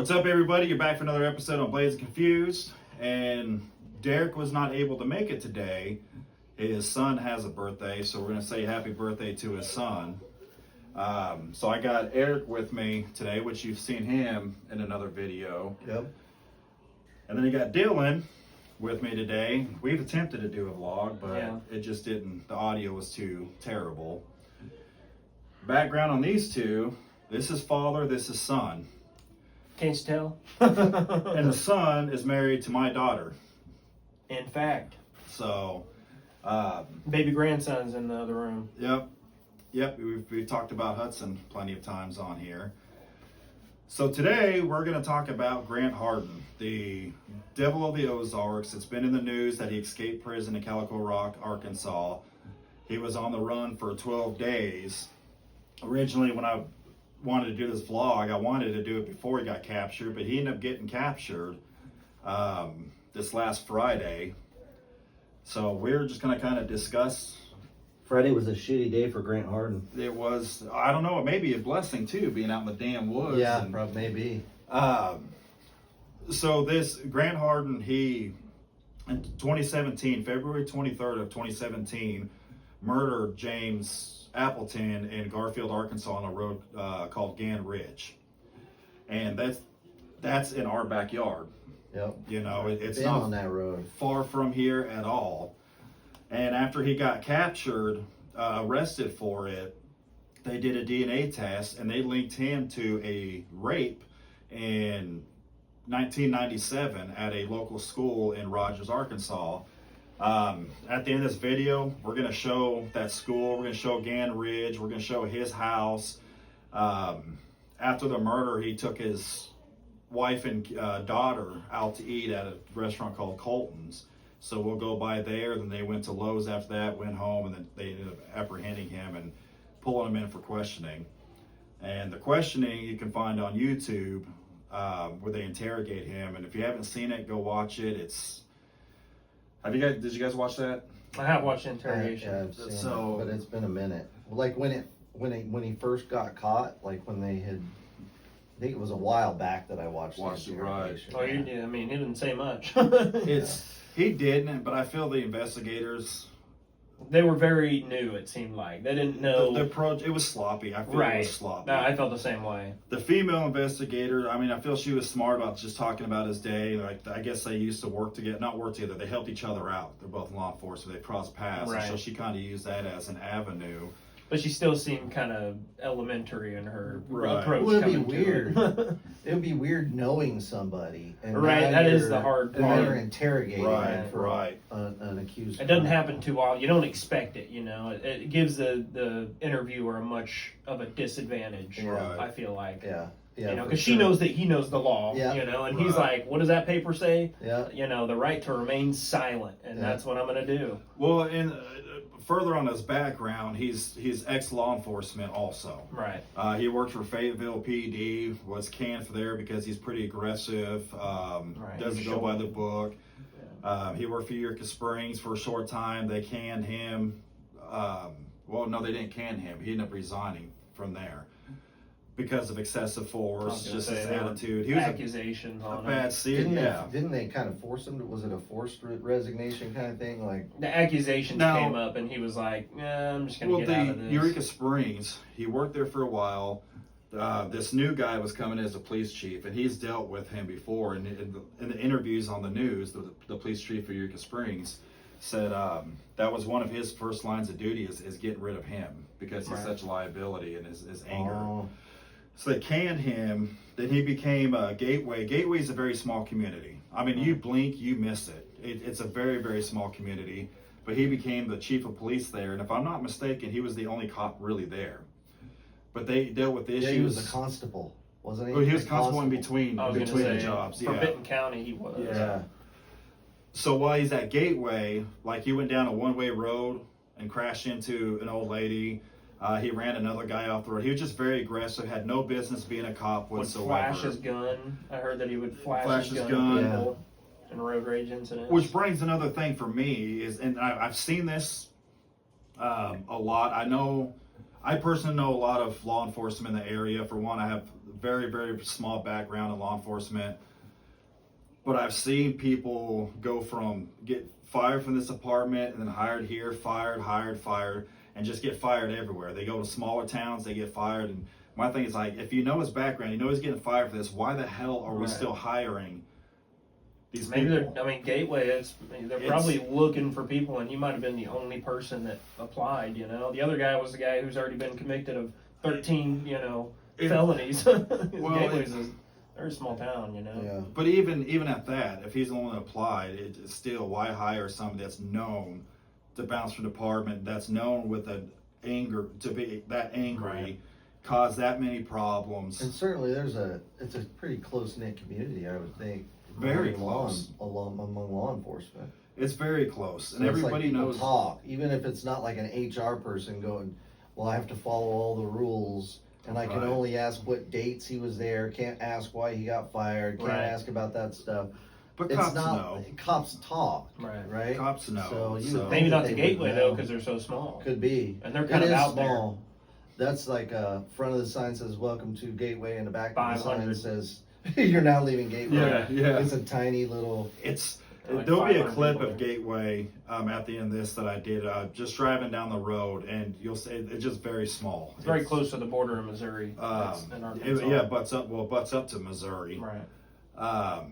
What's up, everybody? You're back for another episode on Blades Confused, and Derek was not able to make it today. His son has a birthday, so we're going to say happy birthday to his son. So I got Eric with me today, which you've seen him in another video. Yep. And then you got Dylan with me today. We've attempted to do a vlog, but it just didn't. The audio was too terrible. Background on these two: this is father, this is son. Can't you tell? And the son is married to my daughter. In fact. So, baby grandson's in the other room. Yep. We've talked about Hudson plenty of times on here. So today we're going to talk about Grant Hardin, the devil of the Ozarks. It's been in the news that he escaped prison in Calico Rock, Arkansas. He was on the run for 12 days. Originally, when I wanted to do this vlog, I wanted to do it before he got captured, but he ended up getting captured this last Friday. So we're just going to kind of discuss. Friday was a shitty day for Grant Hardin. It was, I don't know, it may be a blessing too, being out in the damn woods. Yeah, probably maybe. So this Grant Hardin, he, in 2017, February 23rd of 2017, murdered James Appleton in Garfield, Arkansas, on a road called Gan Ridge. And that's in our backyard. Yep. You know, it's been not on that road. Far from here at all. And after he got captured, arrested for it, they did a DNA test and they linked him to a rape in 1997 at a local school in Rogers, Arkansas. At the end of this video, we're going to show that school, we're going to show Gan Ridge, we're going to show his house. After the murder, he took his wife and daughter out to eat at a restaurant called Colton's. So we'll go by there. Then they went to Lowe's after that, went home, and then they ended up apprehending him and pulling him in for questioning. And the questioning you can find on YouTube, where they interrogate him. And if you haven't seen it, go watch it. Did you guys watch that? I have watched interrogation. Yeah, I've seen it, but it's been a minute. Like when he first got caught, like when they had, I think it was a while back that I watched the interrogation. Oh, you did. I mean, he didn't say much. He didn't, but I feel the investigators, they were very new, it seemed like. They didn't know. The approach, it was sloppy. I feel it was sloppy. No, I felt the same way. The female investigator, I mean, I feel she was smart about just talking about his day. Like, I guess they used to work together, not work together, they helped each other out. They're both law enforcement, they crossed paths. Right. And so she kind of used that as an avenue. But she still seemed kind of elementary in her approach. Well, it'd be coming weird. to It would be weird knowing somebody. And Right, that is the hard And part. they're interrogating him for Right. An accused. It doesn't happen too often. You don't expect it, you know. It gives the interviewer a much of a disadvantage, Right. I feel like. Yeah. You know, because she knows that he knows the law, Yeah. you know, and he's like, what does that paper say? Yeah. You know, the right to remain silent, and that's what I'm going to do. Well, and further on his background, he's ex-law enforcement also. Right. He worked for Fayetteville PD, was canned for there because he's pretty aggressive, doesn't go by the book. Yeah. He worked for Eureka Springs for a short time. They canned him. Well, no, they didn't can him. He ended up resigning from there because of excessive force, just his attitude. He was accusations on a bad seed. Didn't they kind of force him? Was it a forced resignation kind of thing? Like the accusations came up, and he was like, I'm just going to get out of this. Eureka Springs, he worked there for a while. This new guy was coming as a police chief, and he's dealt with him before. And in the interviews on the news, the police chief for Eureka Springs said that was one of his first lines of duty is getting rid of him because he's such a liability and his anger. Oh. So they canned him. Then he became a Gateway. Gateway is a very small community. I mean, you blink, you miss it. It's a very, very small community. But he became the chief of police there. And if I'm not mistaken, he was the only cop really there. But they dealt with issues. Yeah, he was a constable, wasn't he? Well, he was constable in between the jobs. For Benton County, he was. Yeah. So while he's at Gateway, like he went down a one-way road and crashed into an old lady. He ran another guy off the road. He was just very aggressive, had no business being a cop whatsoever. Would flash his gun. I heard that he would flash his gun at people in road rage incidents. Which brings another thing for me is, and I've seen this a lot. I know I personally know a lot of law enforcement in the area. For one, I have a very, very small background in law enforcement. But I've seen people get fired from this department and then hired here, fired, and just get fired everywhere. They go to smaller towns, they get fired. And my thing is like, if you know his background, you know he's getting fired for this, why the hell are we still hiring these Maybe people? Gateway, they're probably looking for people, and you might have been the only person that applied, you know? The other guy was the guy who's already been convicted of 13, felonies. Gateway's a very small town, you know? Yeah. But even at that, if he's the one that applied, it's still, why hire somebody that's known to bounce from department, that's known with an anger, to be that angry, Right. cause that many problems. And certainly it's a pretty close-knit community, I would think. Very among close. Among law enforcement. It's very close, and So it's everybody like people knows. talk, even if it's not like an HR person going, well, I have to follow all the rules, and I can Right. only ask what dates he was there, can't ask why he got fired, can't Right. ask about that stuff. But It's cops not, know. cops talk, Right. right? Cops know. So you So- would Maybe think not that the they would Gateway, know. though, because they're so small. Could be. And they're It kind of is out small. That's like front of the sign says "Welcome to Gateway," and the back of the sign 500. says "You're now leaving Gateway." Yeah. It's a tiny little. It's Like there'll be a 500 clip people of there. Gateway at the end of this that I did just driving down the road, and you'll see it's just very small. It's very close to the border of Missouri. And Arkansas. Butts up to Missouri. Right.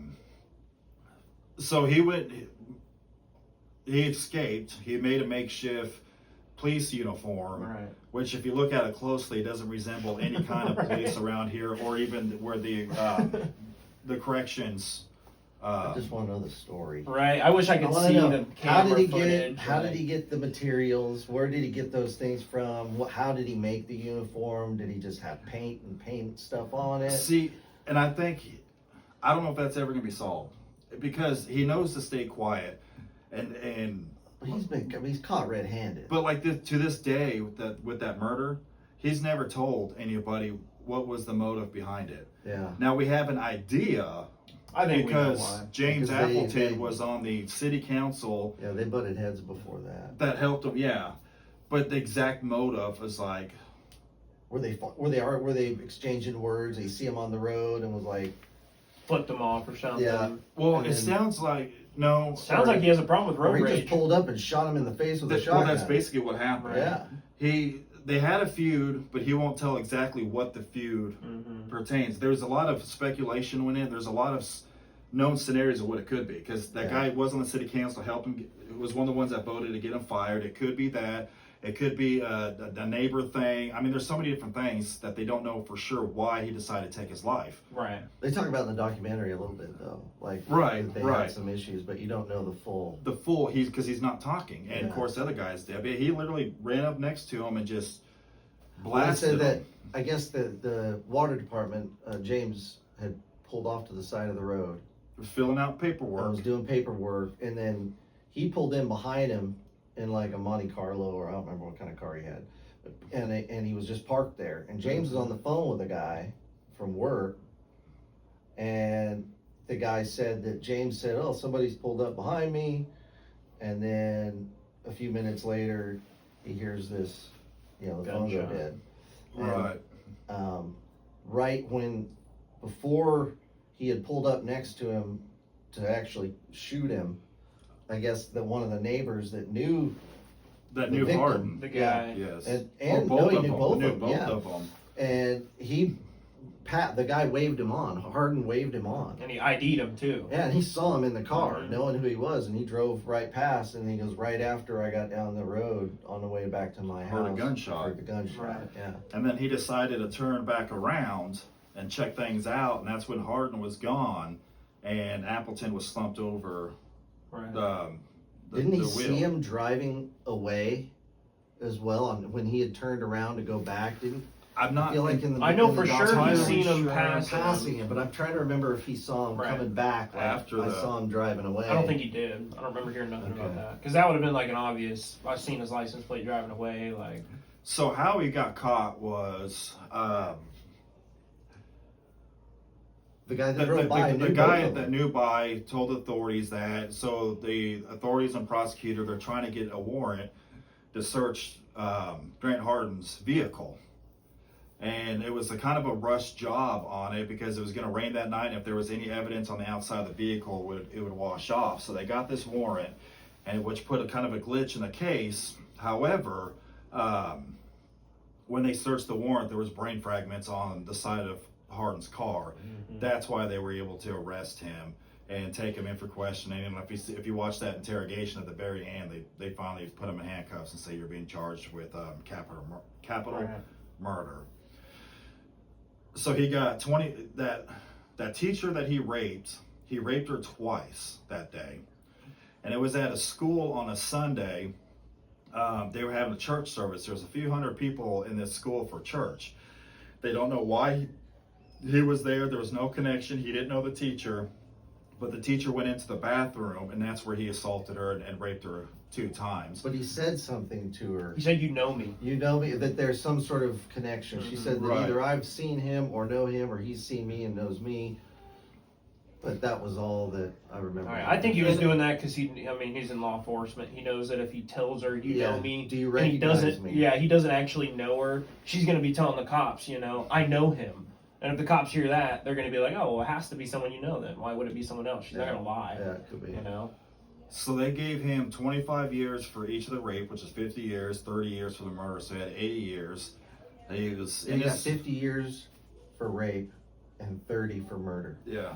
So he escaped. He made a makeshift police uniform, Right. which if you look at it closely, doesn't resemble any kind of police around here, or even where the corrections. I just want to know the story. Right. I wish I I could wanna see know, the how camera did he get footage. it? How did he get the materials? Where did he get those things from? How did he make the uniform? Did he just have paint and paint stuff on it? See, and I don't know if that's ever going to be solved, because he knows to stay quiet, and He's caught red-handed. but like to this day with that murder, he's never told anybody what was the motive behind it. Yeah. Now we have an idea I think we know because why. James Because they- Appleton was on the city council Yeah, they butted heads before that. that helped him. Yeah, but the exact motive is like, Were they exchanging words? They see him on the road and was like, Flipped them off or something. Yeah. well, And it then- sounds like no. Sounds like he has a problem with or road he rage. just pulled up and shot him in the face with a Well, shotgun. that's basically what happened. Yeah. They had a feud, but he won't tell exactly what the feud Mhm. pertains. There's a lot of speculation went in. There's a lot of known scenarios of what it could be, because that guy was on the city council, helped him. It was one of the ones that voted to get him fired. It could be that. It could be a neighbor thing. I mean, there's so many different things that they don't know for sure why he decided to take his life. Right. They talk about in the documentary a little bit though, like Right, that they right. had some issues, but you don't know the full. The fool, because he's not talking, and of Yeah. course the other guy's dead. But he literally ran up next to him and just Well, blasted they said that him. I guess the water department, James had pulled off to the side of the road. Filling out and paperwork. was doing paperwork, and then he pulled in behind him in like a Monte Carlo, or I don't remember what kind of car he had, and he was just parked there. And James was on the phone with a guy from work, and the guy said that James said, "Oh, somebody's pulled up behind me," and then a few minutes later, he hears this, the phone go Gunshot. dead. And, Right. right before he had pulled up next to him to actually shoot him, I guess that one of the neighbors that knew That the new victim, Hardin. The guy. Yes. and Or no, he of knew them. both Knew of them, yeah. of them. And the guy waved him on. Hardin waved him on. And he ID'd him too. Yeah, and he saw him in the car, Mhm. knowing who he was, and he drove right past. And he goes, right after I got down the road on the way back to my Heard a house, gunshot. heard the gunshot. Right. Yeah, And then he decided to turn back around and check things out, and that's when Hardin was gone, and Appleton was slumped over Right. didn't he the see wheel. him driving away as well? When he had turned around to go back, didn't I'm I not. feel like in the I know in the for sure documentary, he's seen him sure. passing. him, but I'm trying to remember if he saw him Right. coming back like After I the- saw him driving away. I don't think he did. I don't remember hearing nothing about Okay. that. Because that would have been like an obvious. I've seen his license plate driving away. Like, So how he got caught was the guy that the drove by knew guy both of that them. knew by told authorities that. So the authorities and prosecutor, they're trying to get a warrant to search Grant Hardin's vehicle. And it was a kind of a rush job on it because it was going to rain that night. And if there was any evidence on the outside of the vehicle, it would wash off. So they got this warrant, and which put a kind of a glitch in the case. However, when they searched the warrant, there was brain fragments on the side of Hardin's car. Mm-hmm. That's why they were able to arrest him and take him in for questioning. And if you watch that interrogation at the very end, they finally put him in handcuffs and say you're being charged with capital murder. So he got 20. That teacher that he raped her twice that day, and it was at a school on a Sunday. They were having a church service. There was a few hundred people in this school for church. They don't know why he was there. There was no connection. He didn't know the teacher, but the teacher went into the bathroom, and that's where he assaulted her and raped her 2 times. But he said something to her. He said, "You know me." You know me, that there's some sort of connection. She said that either I've seen him or know him, or he's seen me and knows me. But that was all that I remember. All right. I think he was doing that because he's in law enforcement. He knows that if he tells her, "You know me," do you recognize me? Yeah, he doesn't actually know her. She's going to be telling the cops, I know him. And if the cops hear that, they're going to be like, "Oh, well, it has to be someone you know then. Why would it be someone else?" She's not going to lie. Yeah, it could be. So they gave him 25 years for each of the rape, which is 50 years, 30 years for the murder, so he had 80 years. He got 50 years for rape and 30 for murder. Yeah.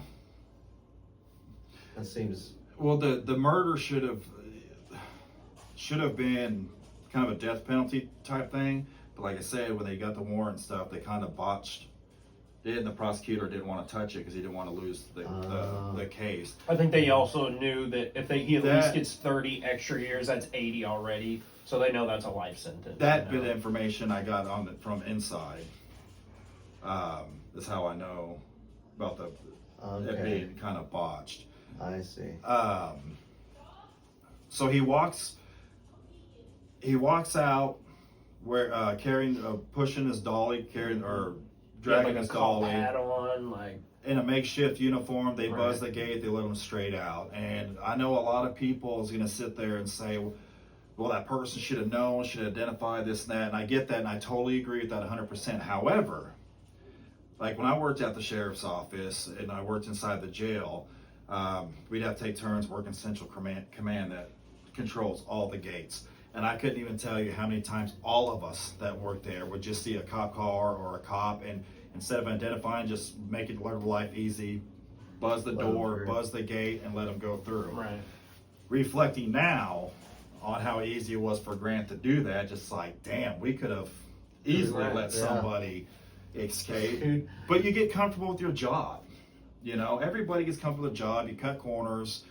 That seems... Well, the murder should have been kind of a death penalty type thing, but like I said, when they got the warrant and stuff, they kind of botched it, and the prosecutor didn't want to touch it because he didn't want to lose the case. I think they also knew that if he at least gets 30 extra years, that's 80 already, so they know that's a life sentence. That bit of information I got from inside is how I know about it being kind of botched. I see. So he walks out where pushing his dolly, dragging his dolly hat on, in a makeshift uniform. They buzz the gate, they let him straight out. And I know a lot of people is going to sit there and say, well, that person should have known, should identify this and that. And I get that, and I totally agree with that 100%. However, like when I worked at the sheriff's office and I worked inside the jail, we'd have to take turns working Central Command that controls all the gates. And I couldn't even tell you how many times all of us that worked there would just see a cop car or a cop, and instead of identifying, just make it life easy, buzz the door, buzz the gate, and let them go through. Right. Reflecting now on how easy it was for Grant to do that, just like, damn, we could have easily let somebody escape. But you get comfortable with your job. Everybody gets comfortable with the job. You cut corners.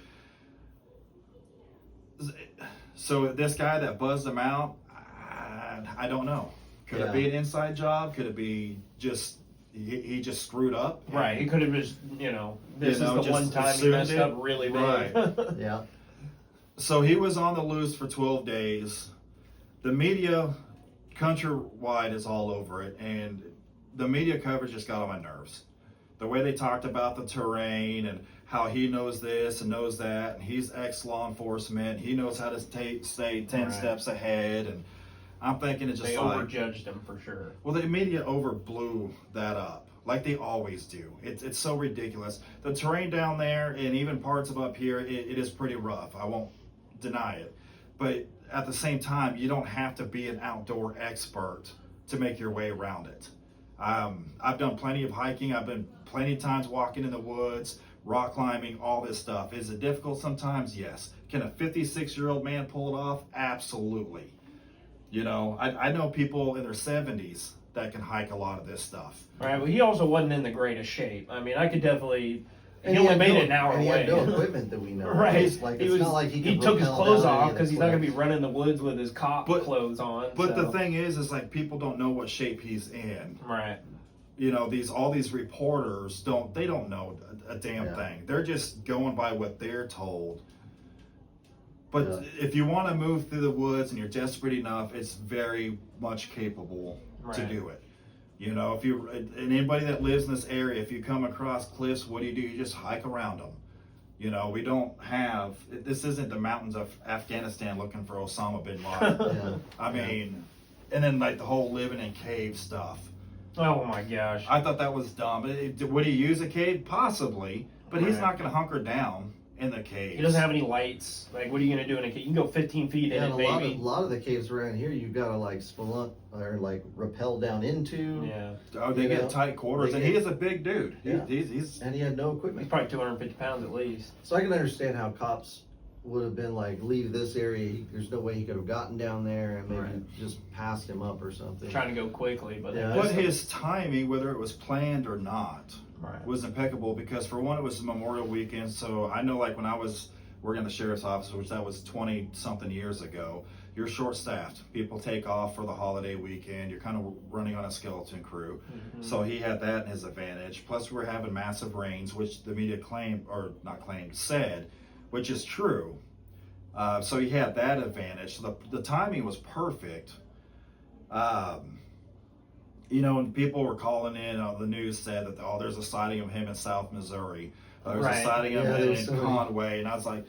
So this guy that buzzed him out, I don't know. Could it be an inside job? Could it be just he just screwed up? Right. He could have just, this is the one time he messed up really big. Right. Yeah. So he was on the loose for 12 days. The media, countrywide, is all over it, and the media coverage just got on my nerves. The way they talked about the terrain and how he knows this and knows that, and he's ex-law enforcement. He knows how to stay 10 steps ahead, and I'm thinking it's just they overjudged him for sure. Well, the media overblew that up, like they always do. It's so ridiculous. The terrain down there and even parts of up here, it is pretty rough. I won't deny it. But at the same time, you don't have to be an outdoor expert to make your way around it. I've done plenty of hiking. I've been plenty of times walking in the woods, rock climbing, all this stuff. Is it difficult sometimes? Yes. Can a 56-year-old man pull it off? Absolutely. I know people in their 70s that can hike a lot of this stuff. Right, well, he also wasn't in the greatest shape. I mean, I could definitely... He only made it an hour away. He had no equipment that we know. Right. It's not like he took his clothes off because he's not going to be running in the woods with his cop clothes on. But the thing is like people don't know what shape he's in. Right. All these reporters don't know a damn thing. They're just going by what they're told. But if you want to move through the woods and you're desperate enough, it's very much capable to do it. If you and anybody that lives in this area, if you come across cliffs, what do? You just hike around them. We don't have. This isn't the mountains of Afghanistan looking for Osama bin Laden. I mean, And then like the whole living in cave stuff. Oh my gosh. I thought that was dumb. Would he use a cave? Possibly, but he's Right. not going to hunker down in the cave. He doesn't have any lights. Like, what are you gonna do in a cave? You can go 15 feet in Yeah, it, and a maybe. lot of the caves around here, you've got to like spelunk or like rappel down into. Yeah. Oh, they You get know, tight quarters, they and get- he is a big dude. Yeah. He's And he had no He's equipment. probably 250 pounds at least. So I can understand how cops would have been like, leave this area. There's no way he could have gotten down there and maybe Right. just passed him up or something. Trying to go quickly, but Yeah. but his timing, whether it was planned or not, right. was impeccable. Because for one, it was Memorial Weekend, so I know like when I was working in the sheriff's office, which that was 20 something years ago, you're short staffed. People take off for the holiday weekend. You're kind of running on a skeleton crew. Mhm. So he had that in his advantage. Plus, we're having massive rains, which the media claimed, or not claimed, said, which is true. So he had that advantage. So the timing was perfect. You know, when people were calling in, the news said that, oh, there's a sighting of him in South Missouri. There's Right. a sighting of Yeah, him there's in so many. Conway. And I was like,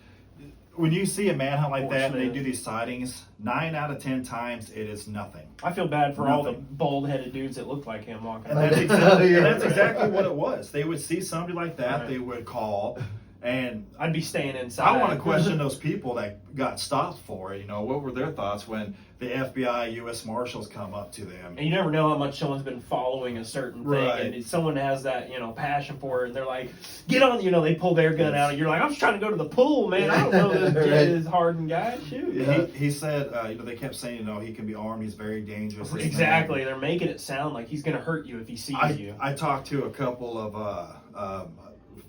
when you see a manhunt like that and they Portsmouth. do these sightings, 9 out of 10 times it is nothing. I feel bad for all the Nothing. bald-headed dudes that look like him walking And around. that's exactly, Yeah. that's exactly what it was. They would see somebody like that, Right. they would call, and I'd be staying inside. I want to question those people that got stopped for it. You know, what were their thoughts when the FBI, U.S. Marshals come up to them? And you never know how much someone's been following a certain thing, Right. and if someone has that, passion for it, and they're like, "Get on!" They pull their gun out, and you're like, "I'm just trying to go to the pool, man. I don't know this Right. kid is Hardin guy. Shoot." Yeah, he said, they kept saying, he can be armed. He's very dangerous. this Exactly. man. They're making it sound like he's gonna hurt you if he sees you. I talked to a couple of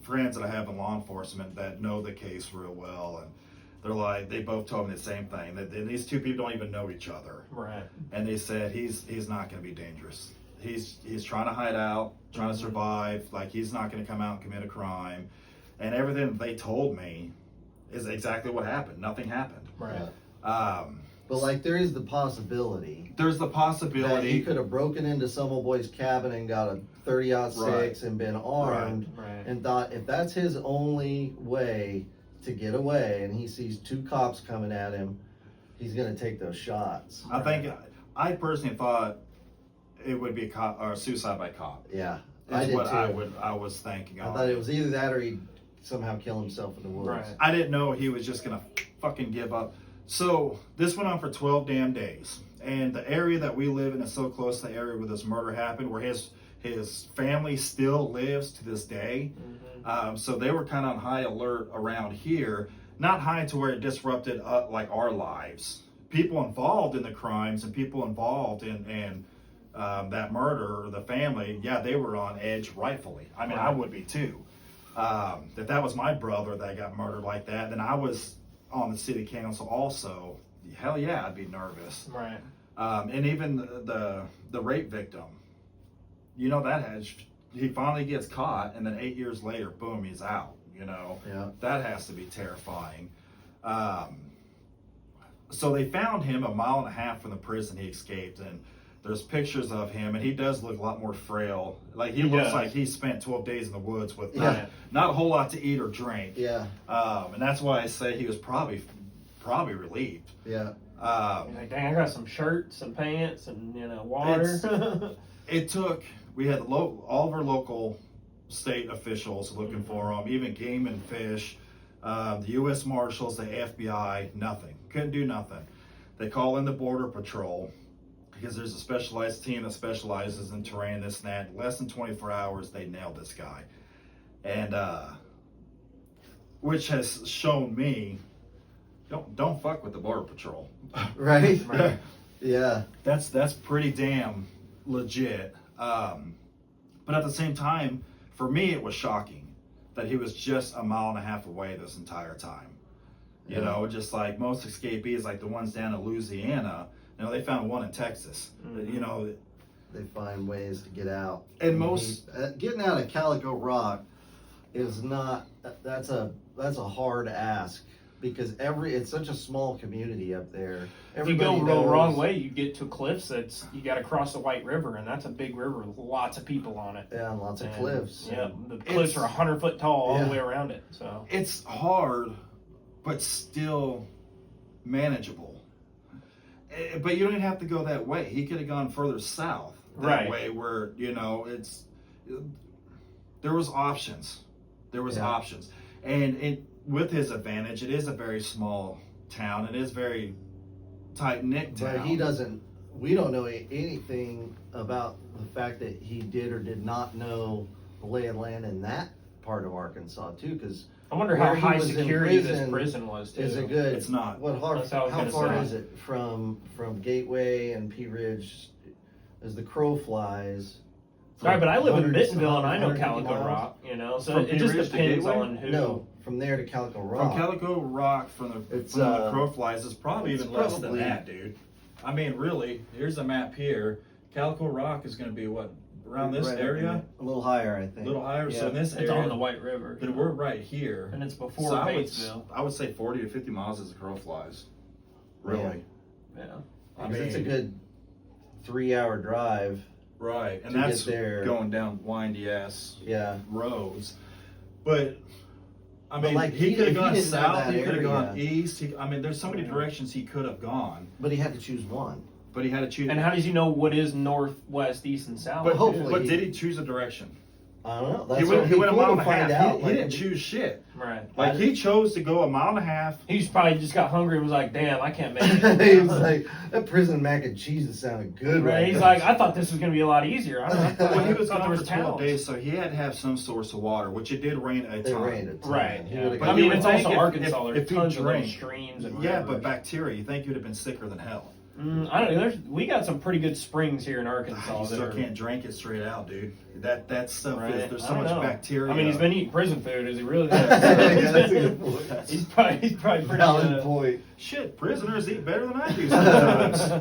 friends that I have in law enforcement that know the case real well, and they're like, they both told me the same thing, that these two people don't even know each other, Right. and they said he's not going to be dangerous. He's trying to hide out, trying to survive. Like, he's not going to come out and commit a crime, and everything they told me is exactly what happened. Nothing happened. Right. But like, there is the possibility There's the that possibility. he could have broken into some old boy's cabin and got a 30-06 and been armed Right. and thought if that's his only way to get away and he sees 2 cops coming at him, he's gonna take those shots. I personally thought it would be a cop or suicide by cop. Yeah, Is I did what too. I was thinking. I thought it was either that or he'd somehow kill himself in the woods. Right. I didn't know he was just gonna fucking give up. So this went on for 12 damn days, and the area that we live in is so close to the area where this murder happened, where his family still lives to this day. Mm-hmm. So they were kind of on high alert around here, not high to where it disrupted like our lives. People involved in the crimes and people involved in that murder, or the family, yeah, they were on edge rightfully. I mean, I would be too. If that was my brother that got murdered like that, then I was on the city council also. Hell yeah, I'd be nervous. Right. And even the rape victim, he finally gets caught, and then 8 years later, boom, he's out. Yeah. That has to be terrifying. So they found him 1.5 miles from the prison he escaped, and there's pictures of him, and he does look a lot more frail. Like, he looks does. like he spent 12 days in the woods with Yeah. not a whole lot to eat or drink. Yeah. And that's why I say he was probably relieved. Yeah. You're like, dang, I got some shirts, some pants, and water. We had all of our local state officials looking for him, even Game and Fish, the U.S. Marshals, the FBI, nothing. Couldn't do nothing. They call in the Border Patrol because there's a specialized team that specializes in terrain, this and that. Less than 24 hours, they nailed this guy. And, which has shown me, don't fuck with the Border Patrol. Right? Right. Yeah. That's pretty damn legit. But at the same time, for me, it was shocking that he was just 1.5 miles away this entire time. Yeah. Just like most escapees, like the ones down in Louisiana, they found one in Texas. Mhm. They find ways to get out. And most getting out of Calico Rock is not. That's a hard ask because it's such a small community up there. If you go Everybody the wrong knows- way, you get to cliffs you got to cross the White River, and that's a big river with lots of people on it. Yeah, and lots of And, cliffs. Yeah, the cliffs are 100 foot tall all Yeah. the way around it. So it's hard, but still manageable. But you don't even have to go that way. He could have gone further south that way, where there was options. There was options, and with his advantage, it is a very small town. It is very tight knit town. But he doesn't. We don't know anything about the fact that he did or did not know the lay of land in that part of Arkansas too, because. I wonder how high security this prison was too. Is it good? It's not. How far is it from Gateway and Pea Ridge? As the crow flies. Right, but I live in 100 Bentonville and I know 150 Calico miles. Rock, so From it Pea just Ridge to depends Gateway? on who. No, from there to Calico Rock. From Calico Rock, from the crow flies, is probably even less than that, dude. I mean, really, here's a map here. Calico Rock is going to be what, around this area? A little higher, I A think. little higher. So in this It's area, on the White River. then we're right here. And it's before So Batesville. I would say 40 to 50 miles as the crow flies. Really. Yeah. I Because it's a mean, good 3-hour drive. right, and to that's get there. going down windy ass Yeah. roads. But I But mean, like, he could have if he gone didn't know south. that He could have gone area- east. I mean, there's so many directions he could have gone, But he had to choose one. but he had to choose. And how does he know what is north, west, east, and south? But too? hopefully but he- did he choose a direction? I don't know. That's He what went, he went a cool mile to and a find half. out. He Like, didn't choose shit. Right. Like he chose to go a mile and a half. He's probably just got hungry and was like, "Damn, I can't make it." he was like, that prison mac and cheese is sounding good Right. right He's now. like, "I thought this was gonna be a lot easier." I don't know. Well, he was thought gone there for was 12 towns. days, so he had to have some source of water, which it did rain a It ton. rained a ton. Right. He Yeah. would've But got- I mean, you it's would also think Arkansas. There's he tons of little drank- streams and Yeah, rivers. but bacteria. You think you'd have been sicker than hell. I don't know. We got some pretty good springs here in Arkansas. You that still are, can't drink it straight out, dude. That stuff Right. is there's I so don't much know. bacteria. I mean, he's been eating prison food. Is he really? Yeah, that's a good point. he's probably pretty. Valid point. Shit, prisoners eat better than I do sometimes.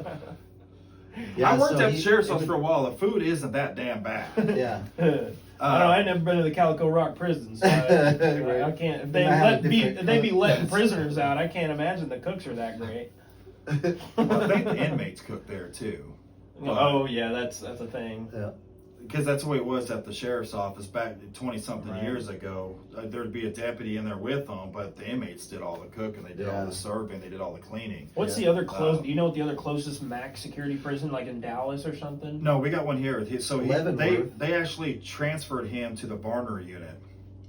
Yeah, I worked so at the he- sheriff's office for a while. The food isn't that damn bad. Yeah. I don't know. I ain't never been to the Calico Rock prison, so Right. I can't. If They might have a different if they be letting cook. prisoners out, I can't imagine the cooks are that great. Well, I think the inmates cook there too. Oh yeah, that's a thing. Yeah. Because that's the way it was at the sheriff's office back 20-something Right. years ago. There'd be a deputy in there with them, but the inmates did all the cooking, they did all Yeah. the serving, they did all the cleaning. What's Yeah. the other close? Do you know what the other closest max security prison, like in Dallas or something? No, we got one here. Leavenworth. They actually transferred him to the Varner unit,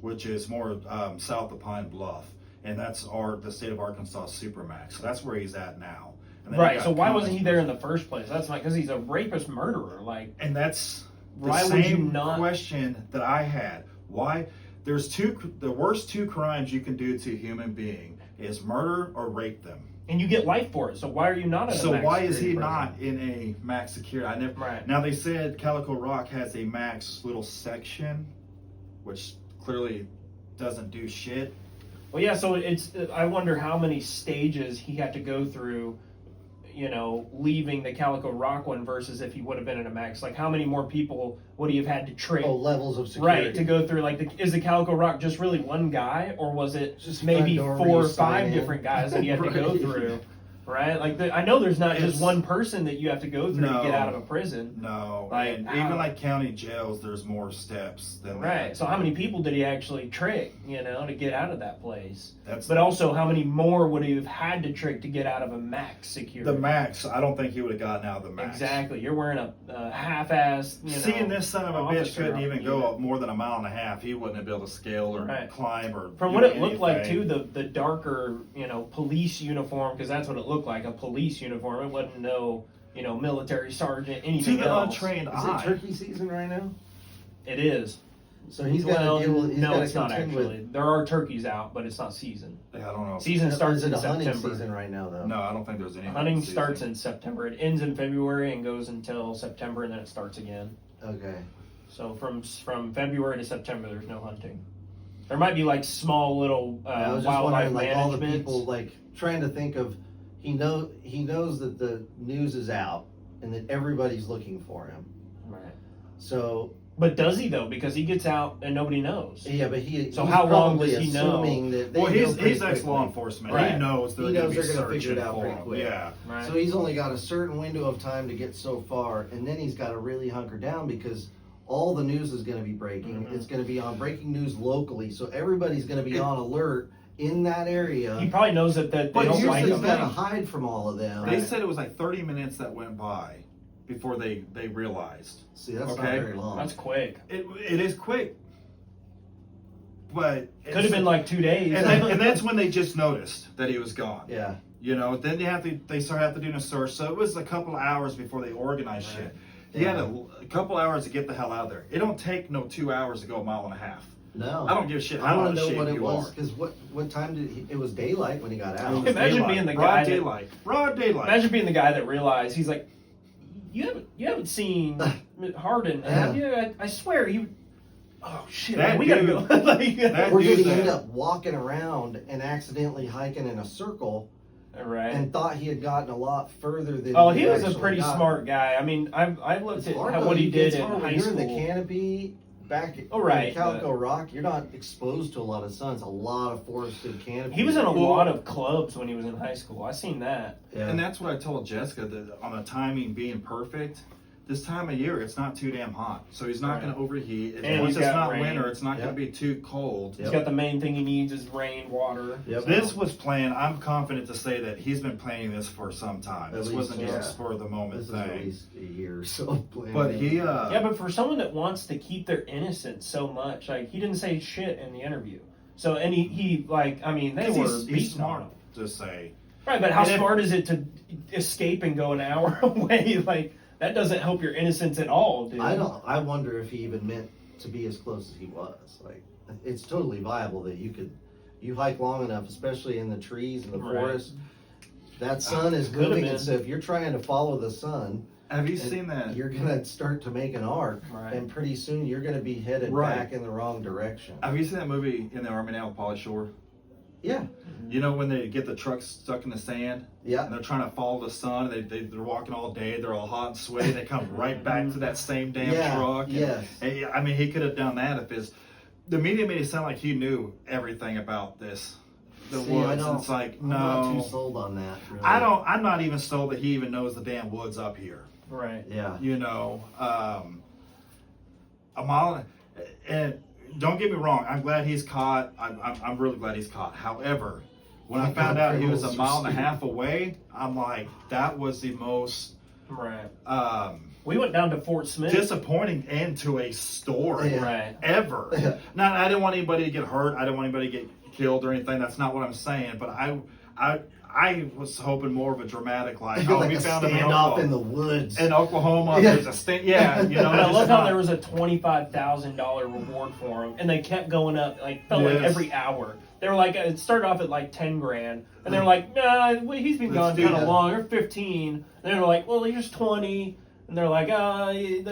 which is more south of Pine Bluff, and that's the state of Arkansas Supermax. So that's where he's at now. And then you Right. got So why wasn't Cummins he there in prison. the first place? That's not because he's a rapist murderer. Like, And that's the why same would you not? question that I had. Why? There's the worst two crimes you can do to a human being is murder or rape them. And you get life for it. So why are you not in a So max why is he security prison? not in a max security? I never. Right. Now they said Calico Rock has a max little section, which clearly doesn't do shit. Well, yeah. So I wonder how many stages he had to go through. Leaving the Calico Rock one versus if he would have been in a max. Like, how many more people would he have had to trick? Oh, levels of security. Right, to go through, is the Calico Rock just really one guy, or was it Just maybe front door 4 or where you sign 5 in. different guys that you have to go Right. through? Right? I know there's not It's- just one person that you have to go through to No. get out of a prison. No, Like, and how- even like county jails, there's more steps than Right. that. So how many people did he actually trick, to get out of that place? That's But also, how many more would he have had to trick to get out of a max security? the max. I don't think he would have gotten out of the max. Exactly. You're wearing a half-ass, Seeing this son of a bitch officer couldn't even unit. go up more than a mile and a half, he wouldn't have been able to scale or Right. climb or From do what it looked like too, anything. the darker, police uniform, because that's what it looked like, a police uniform. It wasn't no, military sergeant, To anything the else. untrained Is eye. it turkey season right now? It is. So he's got to deal with. He's no, gotta it's not contend actually. with- There are turkeys out, but it's not season. Yeah, I don't know. Season starts Is it in a hunting September. season right now, though? No, I don't think there's any. Hunting season. starts in September. It ends in February and goes until September, and then it starts again. Okay. So from February to September, there's no hunting. There might be like small little I was just wildlife wondering, like all the management. people, like trying to think of. He knows that the news is out and that everybody's looking for him. Right. So But does he though? Because he gets out and nobody knows. yeah, but he's how long probably does he know? assuming that they Well, know he's pretty ex law quickly. enforcement. Right. He knows they're He going knows to be they're gonna figure searching it out for pretty him. quick. Yeah. Right. So he's only got a certain window of time to get so far, and then he's got to really hunker down because all the news is going to be breaking. Mhm. It's going to be on breaking news locally, so everybody's going to be on alert in that area. He probably knows that they But don't here's like He's the him. got to thing. hide from all of them. They said it was like 30 minutes that went by before they realized. See, that's not Okay. very long. That's quick. It is quick, but Could have been like 2 days. and that's when they just noticed that he was gone. Yeah. You know, then they started doing a search. So it was a couple of hours before they organized shit. He had a couple hours to get the hell out of there. It don't take no 2 hours to go a mile and a half. No. I don't give a shit I how want out to of know shape what it you was are. because what time did it was daylight when he got out. Imagine being the guy broad that- daylight, broad daylight. Imagine being the guy that realized he's like, you haven't seen Hardin, have you? I swear you. Oh shit! That Man, we gotta go. dude- Like, that- Or did he Dude, end that- up walking around and accidentally hiking in a circle right. and thought he had gotten a lot further than? Oh, he was a actually pretty got? smart guy. I mean, I've looked It's at hard, how, though. what he did It's in hard when high you're school. in the canopy back Oh, right, in Calico Rock. You're not exposed to a lot of sun. It's a lot of forested canopy. He was in a Well- lot of clubs when he was in high school. I seen that. Yeah. And that's what I told Jessica, that on the timing being perfect, this time of year it's not too damn hot, so he's not Right. going to overheat. And Once he's it's got not rain. winter, it's not Yep. going to be too cold. He's got the main thing he needs is rain, water. Yep. This was planned. I'm confident to say that he's been planning this for some time. At This least, wasn't just yeah. a spur of the moment This is at thing. least a year or so. planning But it. he, Yeah, but for someone that wants to keep their innocence so much, like he didn't say shit in the interview. So and he like I mean they 'cause were he's beating smart on him. to say. Right, but how And if- smart is it to escape and go an hour away? Like that doesn't help your innocence at all, dude. I wonder if he even meant to be as close as he was. Like, it's totally viable that you hike long enough, especially in the trees and the Right. forest. That sun is Could've moving, been. and so if you're trying to follow the sun, Have you and seen that? you're gonna start to make an arc, Right. and pretty soon you're gonna be headed Right. back in the wrong direction. Have you seen that movie In the Army Now with Pauly Shore? Yeah, You know when they get the trucks stuck in the sand yeah. and they're trying to follow the sun. They're walking all day. They're all hot and sweaty. They come right back to that same damn Yeah, truck. And, yes. and, yeah, I mean, he could have done that if the media made it sound like he knew everything about this. The See, woods. I And don't- it's like, I'm not too no. sold on that. Really. I'm not even sold that he even knows the damn woods up here. Right. Yeah. You know, a mile, and don't get me wrong, I'm glad he's caught. I'm really glad he's caught. However, when I Thank found God out he was a criminals mile and are a half away, I'm like, that was the most Right. We went down to Fort Smith. disappointing end to a story Yeah. Right. ever. Yeah. Now, I didn't want anybody to get hurt. I didn't want anybody to get killed or anything. That's not what I'm saying. But I was hoping more of a dramatic, like, Like, oh, like we a found him standoff in in the woods. Oklahoma. Yeah. There's a stand. Yeah, you know. And I just love how not- there was a $25,000 reward for him, and they kept going up. Like felt like Yes. every hour. They were like, it started off at like 10 grand, and they're like, nah, he's been Let's gone do kind of that. long, or 15. And they're like, well, here's 20, and they're like, he's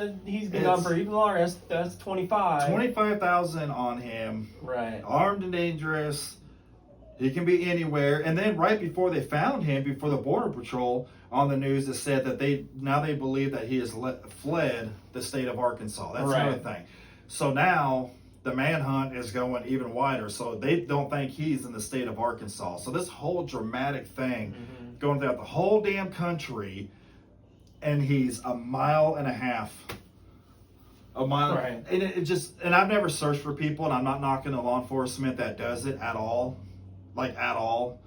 been gone It's- for even longer. That's 25. 25,000 on him, Right. armed and dangerous. He can be anywhere. And then right before they found him, before the Border Patrol on the news, it said that they believe that he has fled the state of Arkansas. That's Right. another thing. So now the manhunt is going even wider. So they don't think he's in the state of Arkansas. So this whole dramatic thing going throughout the whole damn country, and he's a mile and a half. A mile, Right. and it just, and I've never searched for people, and I'm not knocking the law enforcement that does it at all, like at all.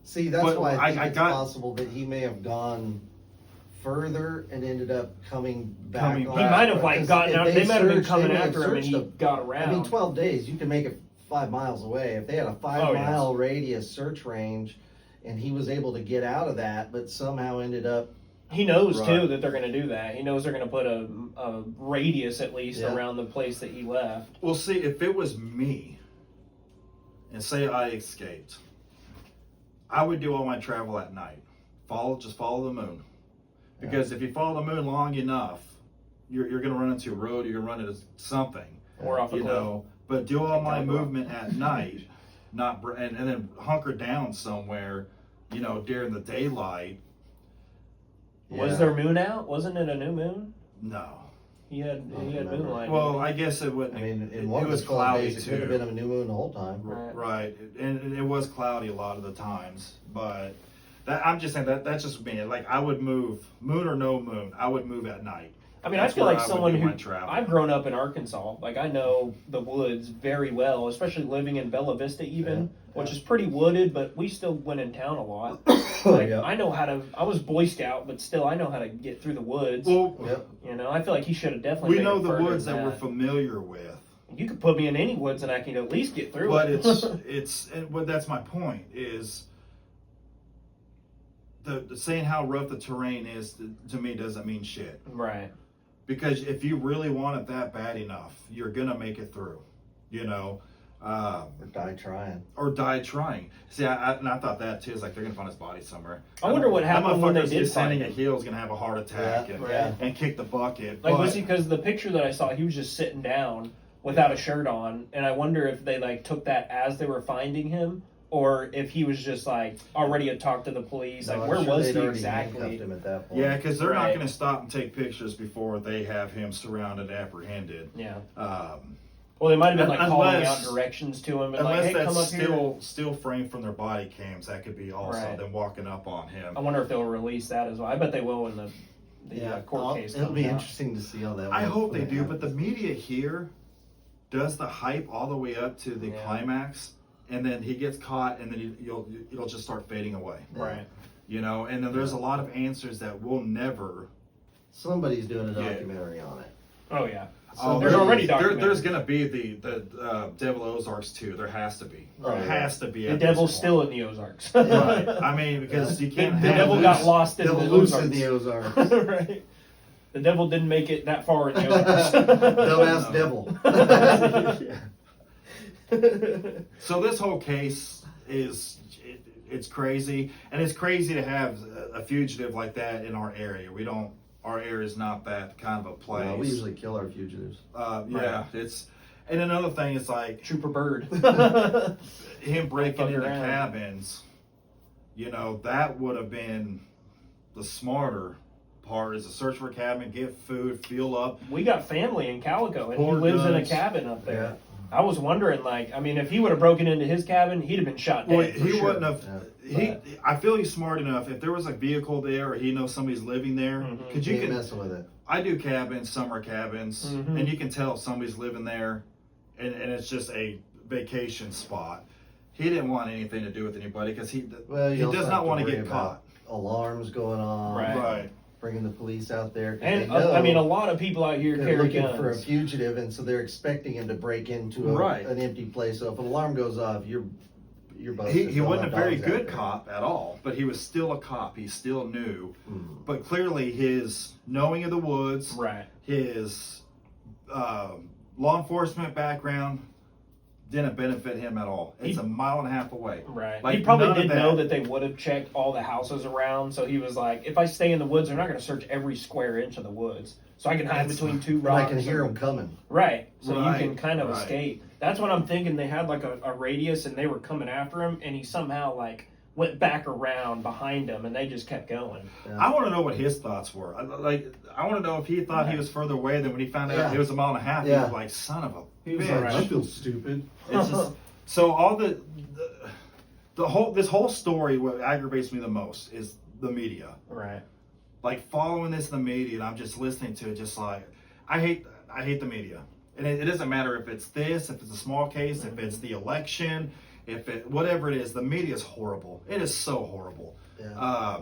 See, that's But why I think I it's got- possible that he may have gone further and ended up coming back. Coming on back. He might have because like if gotten out. They might have been searched, coming they may have after him, and searched he got around. I mean, 12 days, you can make it 5 miles away. If they had a 5 Oh, yes. mile radius search range, and he was able to get out of that, but somehow ended up. He knows Right. too that they're going to do that. He knows they're going to put a radius at least Yeah. around the place that he left. Well, see, if it was me, and say I escaped, I would do all my travel at night. Just follow the moon, because if you follow the moon long enough, you're going to run into a road. You're going to run into something. Or off a You cliff. know, but do all my Dog rock. movement at night, and then hunker down somewhere, you know, during the daylight. Was there moon out? Wasn't it a new moon? No. He had remember. moonlight. Well, I guess it wouldn't. I mean, it in one of was the 12 cloudy days, it could have too. been a new moon the whole time. Right, and it was cloudy a lot of the times, but I'm just saying that's just me. Like I would move, moon or no moon, I would move at night. I mean, I That's feel where like I would someone do who my traveling. I've grown up in Arkansas. Like I know the woods very well, especially living in Bella Vista, even which is pretty wooded, but we still went in town a lot. Like, Yeah. I know how to. I was Boy Scout, but still, I know how to get through the woods. Well, Yep. You know, I feel like he should have definitely. we made know it the further woods than that we're familiar with. You could put me in any woods and I can at least get through But it. well, that's my point is the saying how rough the terrain is to me doesn't mean shit. Right. Because if you really want it that bad enough, you're gonna make it through, you know, Or die trying. or die trying. See, I thought that too. It's like they're gonna find his body somewhere. I wonder what happened when they That motherfucker's did descending find a him. hill is gonna have a heart attack Yeah, and, yeah. and kick the bucket. Like, but, was he, because the picture that I saw, he was just sitting down without a shirt on, and I wonder if they like took that as they were finding him, or if he was just like already had talked to the police. No, Like, I'm where sure was they'd he already exactly? handcuffed him at that point. Yeah, because they're Right. not gonna stop and take pictures before they have him surrounded, apprehended. Yeah. Um, Well, they might have been like calling Unless- out directions to him and like, Unless hey, come that's up here. still framed from their body cams, that could be also Right. them walking up on him. I wonder if they'll release that as well. I bet they will when the court case It'll comes be out. interesting to see how that. I one- hope they when it do, but the happens. media here does the hype all the way up to the Yeah. climax, and then he gets caught, and then it'll just start fading away. Right. You know, and then there's a lot of answers that we'll never. Somebody's doing a Yeah. documentary on it. Oh yeah. Oh, there's already there's documentaries. gonna be the Devil Ozarks too. There has to be. Oh, There yeah. has to be. The at this devil's point. still in the Ozarks. Right. I mean, because you The can't. have devil loose- got lost in Devil the loose Ozarks. in the Ozarks. Right. The devil didn't make it that far in the Ozarks. Dumbass devil. So this whole case is it's crazy, and it's crazy to have a fugitive like that in our area. Our area is not that kind of a place. Well, we usually kill our fugitives. Yeah, it's. And another thing is like Trooper Bird. him breaking Fucking into around. cabins. You know, that would have been the smarter part, is to search for a cabin, get food, fuel up. We got family in Calico, and Pour he lives in a guns. cabin up there. Yeah. I was wondering, like, I mean, if he would have broken into his cabin, he'd have been shot dead. Well, for he sure. wouldn't have. Yeah. I feel he's smart enough. If there was a vehicle there, or he knows somebody's living there, Mhm. because You you ain't can. messing with it. I do cabins, summer cabins, Mhm. and you can tell if somebody's living there, and it's just a vacation spot. He didn't want anything to do with anybody because he You also does have not want to worry get about caught. Alarms going on. Right. Right. Bringing the police out there. 'Cause And they know I mean, a lot of people out here they're carry looking guns. for a fugitive, and so they're expecting him to break into Right. an empty place. So if an alarm goes off, you're busted. He They'll wasn't a have very dogs out good there. cop at all, but he was still a cop. He still knew. Mm. But clearly, his knowing of the woods, Right. his law enforcement background didn't benefit him at all. It's a mile and a half away. Right. Like, he probably none of didn't know that- that they would have checked all the houses around, so he was like, if I stay in the woods, they're not going to search every square inch of the woods. So I can hide That's- between two And rocks. I can hear them coming. Right. So Right, you can kind of right. escape. That's what I'm thinking. They had like a radius and they were coming after him, and he somehow like went back around behind them, and they just kept going. I want to know what his thoughts were. I want to know if he thought he was further away than when he found out Yeah. it was a mile and a half. He Yeah. was like, son of a He was bitch. like, I feel stupid. It's just, so all this whole story, what aggravates me the most is the media. Right. Like following this in the media, and I'm just listening to it, just like I hate the media. And it doesn't matter if it's this, if it's a small case, if it's the election, whatever it is, the media is horrible. It is so horrible. Yeah.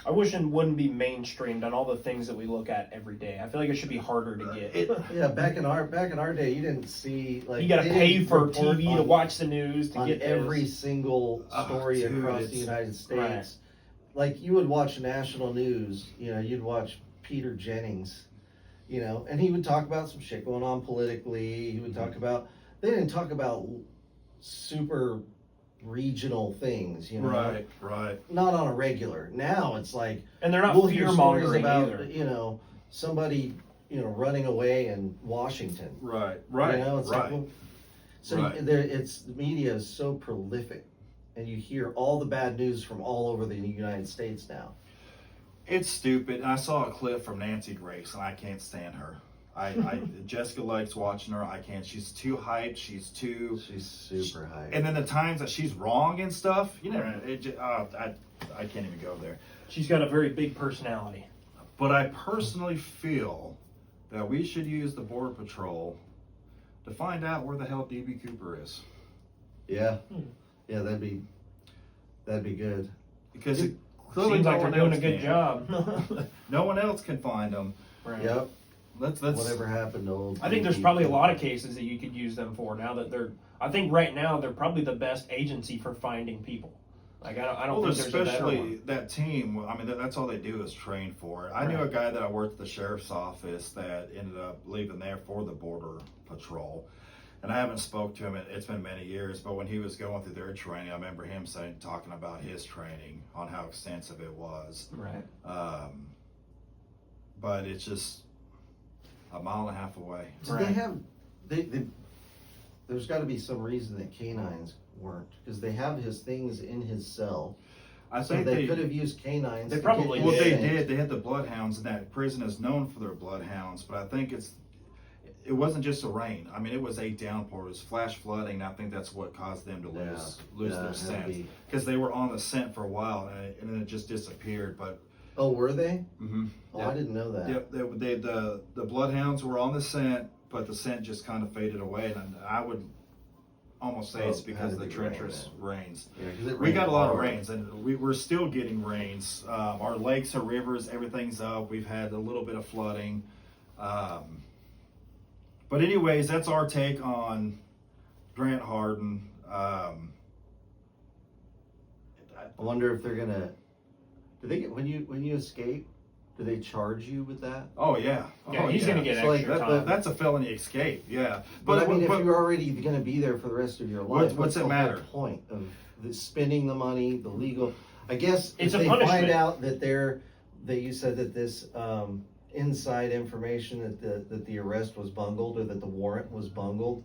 I wish it wouldn't be mainstreamed on all the things that we look at every day. I feel like it should be harder to get. Yeah, back in our day, you didn't see like You got to they pay didn't for report TV to on- watch the news to on get every this. single story dude, across it's- the United States. Right. Like you would watch national news, you'd watch Peter Jennings, and he would talk about some shit going on politically. He would talk about, they didn't talk about super regional things, Right. not on a regular. Now it's like, And they're not we'll hear fear stories mongering about, either. somebody, running away in Washington. Right. It's Right. like, well, so Right. the media is so prolific, and you hear all the bad news from all over the United States now. It's stupid. And I saw a clip from Nancy Grace, and I can't stand her. Jessica likes watching her. I can't. She's too hyped. She's too. She's super high. And then the times that she's wrong and stuff, Right. I can't even go there. She's got a very big personality. But I personally feel that we should use the Border Patrol to find out where the hell DB Cooper is. Yeah. Yeah, that'd be good. Because Seems like they're doing a good job. No one else can find them. Right. Yep. Let's Whatever happened to old I think there's DB probably a Cooper? lot of cases that you could use them for now that I think right now they're probably the best agency for finding people. Like I don't Well, think there's a better especially one. that team. I mean, that's all they do is train for it. I knew a guy that I worked at the sheriff's office that ended up leaving there for the Border Patrol. And I haven't spoke to him. It's been many years, but when he was going through their training, I remember him talking about his training on how extensive it was. Right. But it's just a mile and a half away. Do they have? There's got to be some reason that canines weren't, because they have his things in his cell. I So think they could have used canines. They to probably get Well, they instinct. did. They had the bloodhounds, and that prison is known for their bloodhounds. But I think it wasn't just the rain. I mean, it was a downpour. It was flash flooding. And I think that's what caused them to lose their that'd scent, be- because they were on the scent for a while, and then it just disappeared. But Oh, were they? Oh, yeah. I didn't know that. Yep, the bloodhounds were on the scent, but the scent just kind of faded away. And I would almost say it's it because had of to the be treacherous rain, rains. Yeah, 'cause it We rained got a lot of hard. rains, and we're still getting rains. Our lakes, our rivers, everything's up. We've had a little bit of flooding. But anyways, that's our take on Grant Hardin. I wonder if they're gonna. Do they get when you escape? Do they charge you with that? Oh yeah, Yeah, he's gonna get So, like, extra That, time. that's a felony escape. Yeah, But I mean, if you're already going to be there for the rest of your life, what's it the matter? whole point of spending the money, the legal? I guess It's if a they punishment. find out that you said that this inside information that the arrest was bungled or that the warrant was bungled,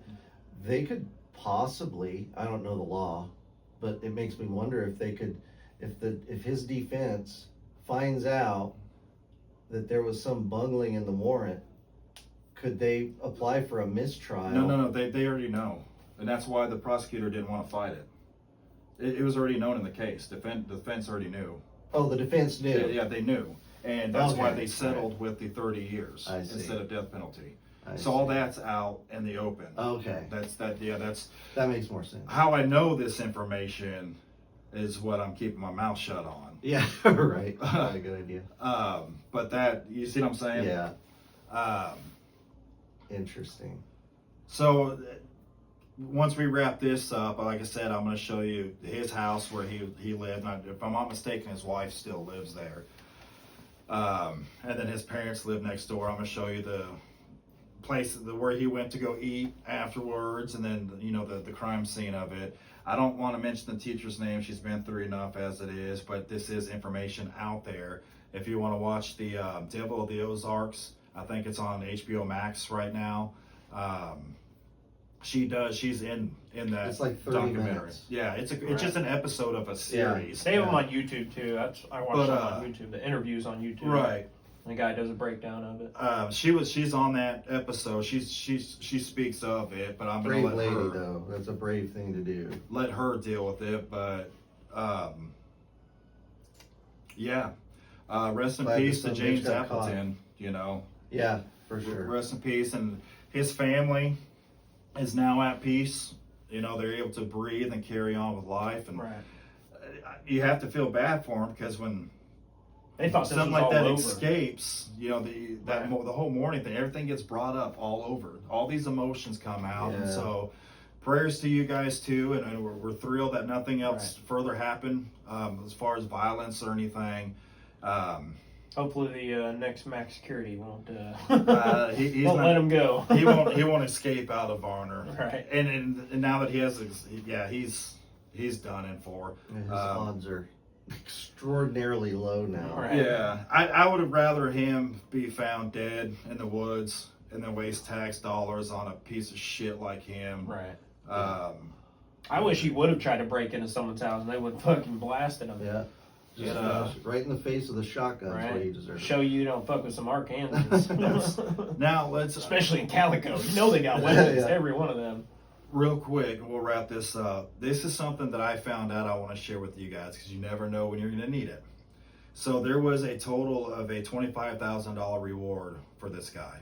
they could possibly. I don't know the law, but it makes me wonder if they could, if his defense finds out that there was some bungling in the warrant, could they apply for a mistrial? No. They already know, and that's why the prosecutor didn't want to fight it. It was already known in the case. The defense already knew. Oh, the defense knew. Yeah, they knew, and that's why Okay, they settled with the 30 years I see. instead of death penalty. I So all see. that's out in the open. Okay, That's that makes more sense. how I know this information is what I'm keeping my mouth shut on. Yeah, right. Probably a good idea. But that, you see what I'm saying? Yeah, interesting. So once we wrap this up, like I said, I'm going to show you his house where he lived. And if I'm not mistaken, his wife still lives there. And then his parents live next door. I'm going to show you the place where he went to go eat afterwards, and then the crime scene of it. I don't want to mention the teacher's name. She's been through enough as it is, but this is information out there. If you want to watch the Devil of the Ozarks, I think it's on HBO Max right now. She's in that It's like 30 documentary. minutes. Yeah, it's just an episode of a series. They have them on YouTube too. I watched them on But, YouTube. The interviews on YouTube. Right. The guy does a breakdown of it. She's on that episode. She speaks of it, but I'm Brave gonna let lady, her though. That's a brave thing to do. let her deal with it. But yeah, rest in Glad peace that to some bitch James got caught. Appleton. Yeah, for sure. Rest in peace, and his family is now at peace. They're able to breathe and carry on with life, and Right. you have to feel bad for them, because when They thought this something was like all that over. escapes, Right. the whole morning thing, everything gets brought up all over. All these emotions come out, and Yeah. so prayers to you guys too, and we're thrilled that nothing else further happened as far as violence or anything. Hopefully the next max security won't He's won't not- let him go. he won't escape out of Varner. Right. And now that he has, he's done in for. And his odds are extraordinarily low now. Right. Yeah, I would have rather him be found dead in the woods and then waste tax dollars on a piece of shit like him. Right. I wish he would have tried to break into someone's house and they would have fucking blasted him. Yeah. Just Yeah. right in the face of the shotgun. That's what he Right. deserves. Show you don't fuck with some Arkansans. Now let's Especially in Calico. You know they got weapons, Yeah. every one of them. real quick, we'll wrap this up. This is something that I found out I want to share with you guys, because you never know when you're going to need it. So there was a total of a $25,000 reward for this guy.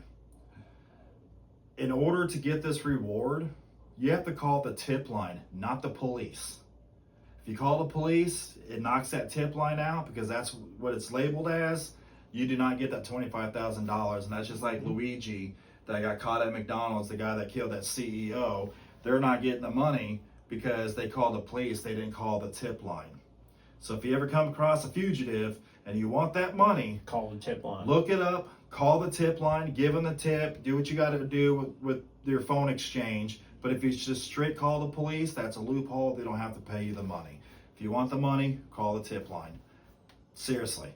in order to get this reward, you have to call the tip line, not the police. If you call the police, it knocks that tip line out because that's what it's labeled as. You do not get that $25,000, and that's just like Luigi that got caught at McDonald's, the guy that killed that CEO. They're not getting the money because they called the police. They didn't call the tip line. So if you ever come across a fugitive and you want that money, Call the tip line. look it up, call the tip line, give them the tip, do what you got to do with your phone exchange. But if it's just straight call the police, that's a loophole. They don't have to pay you the money. If you want the money, call the tip line. Seriously.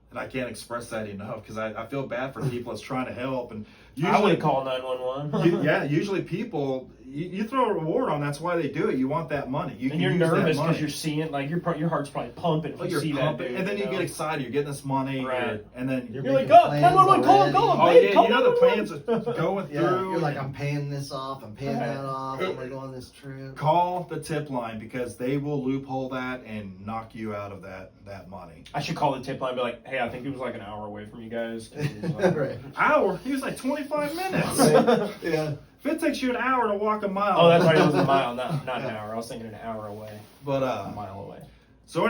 And I can't express that enough because I feel bad for people that's trying to help. And I usually, would call 911. yeah, usually people, you throw a reward on, that's why they do it. You want that money. You And can you're use that nervous money. because you're seeing, like, your heart's probably pumping if But you you're see pumping, that dude. and then you know? get excited. You're getting this money, Right. and then You're You're like, making go, plans 911, call him, already. call him, oh babe, yeah, call you know the 911. plans are going Yeah, through. you're like, I'm paying this off, I'm paying Right. that off, I'm gonna go on this trip. Call the tip line because they will loophole that and knock you out of that money. I should call the tip line and be like, hey, I think he was like an hour away from you guys. Right. Hour? He was like 25 minutes. Yeah. If it takes you an hour to walk a mile. Oh, that's right, it was a mile, not an hour. I was thinking an hour away, But a mile away. so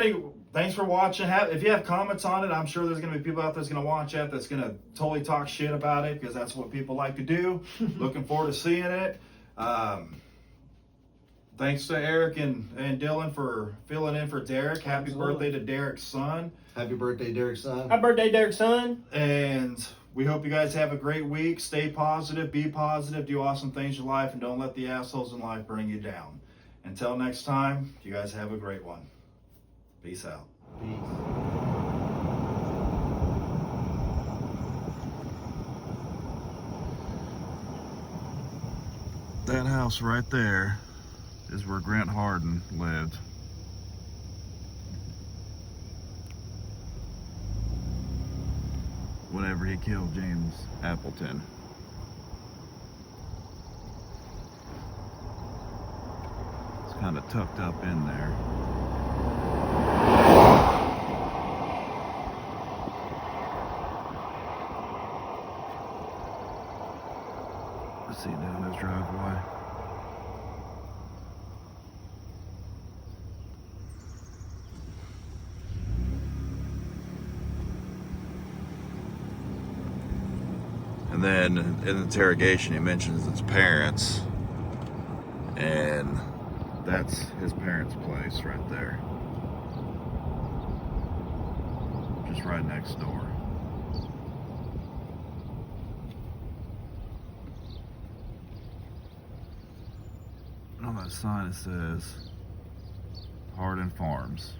thanks for watching. If you have comments on it, I'm sure there's gonna be people out there that's gonna watch it that's gonna totally talk shit about it because that's what people like to do. Looking forward to seeing it. Thanks to Eric and Dylan for filling in for Derek. Happy Absolutely. birthday to Derek's son. Happy birthday, Derek's son. Happy birthday, Derek's son. And we hope you guys have a great week. Stay positive, be positive, do awesome things in life, and don't let the assholes in life bring you down. Until next time, you guys have a great one. Peace out. Peace. That house right there is where Grant Hardin lived. Whenever he killed James Appleton. It's kind of tucked up in there. Let's see down his driveway. And then in the interrogation, he mentions his parents, and that's his parents' place right there. Just right next door. On that sign it says Hardin Farms.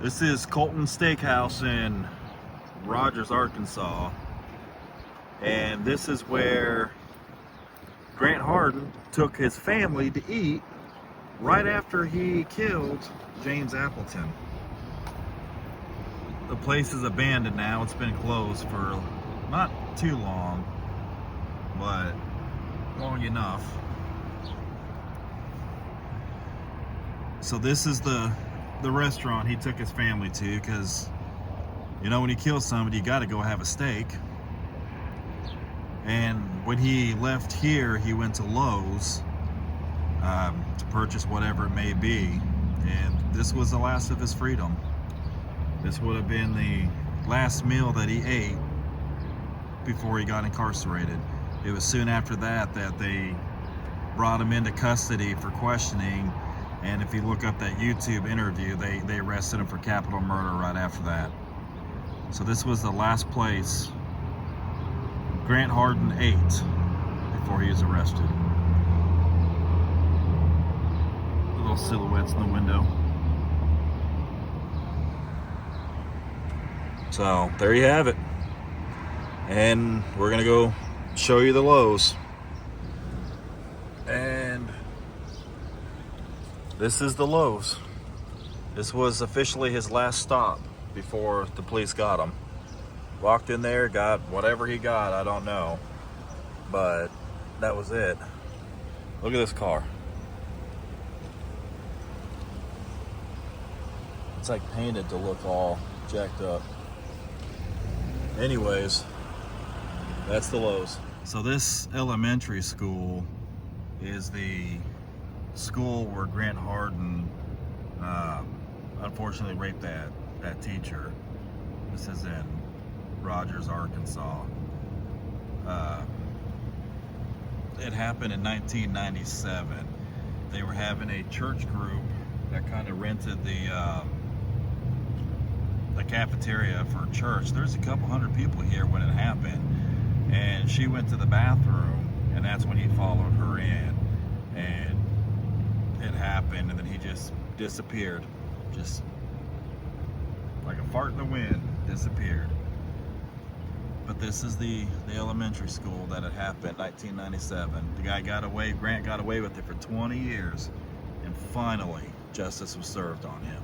This is Colton Steakhouse in Rogers, Arkansas. And this is where Grant Hardin took his family to eat right after he killed James Appleton. The place is abandoned now. It's been closed for not too long, but long enough. So this is the restaurant he took his family to, because you know when you kill somebody you got to go have a steak. And when he left here he went to Lowe's to purchase whatever it may be, and this was the last of his freedom. This would have been the last meal that he ate before he got incarcerated. It was soon after that that they brought him into custody for questioning. And if you look up that YouTube interview, they arrested him for capital murder right after that. So this was the last place Grant Hardin ate before he was arrested. Little those silhouettes in the window. So there you have it. And we're gonna go show you the Lowe's. And this is the Lowe's. This was officially his last stop before the police got him. Walked in there, got whatever he got, I don't know. But that was it. Look at this car. It's like painted to look all jacked up. Anyways, that's the Lowe's. So this elementary school is the school where Grant Hardin unfortunately raped that teacher. This is in Rogers, Arkansas. It happened in 1997. They were having a church group that kind of rented the cafeteria for church. There's a couple hundred people here when it happened, and she went to the bathroom, and that's when he followed her in, and it happened, and then he just disappeared, just like a fart in the wind, disappeared. But this is the elementary school that had happened, 1997. The guy got away, Grant got away with it for 20 years, and finally justice was served on him.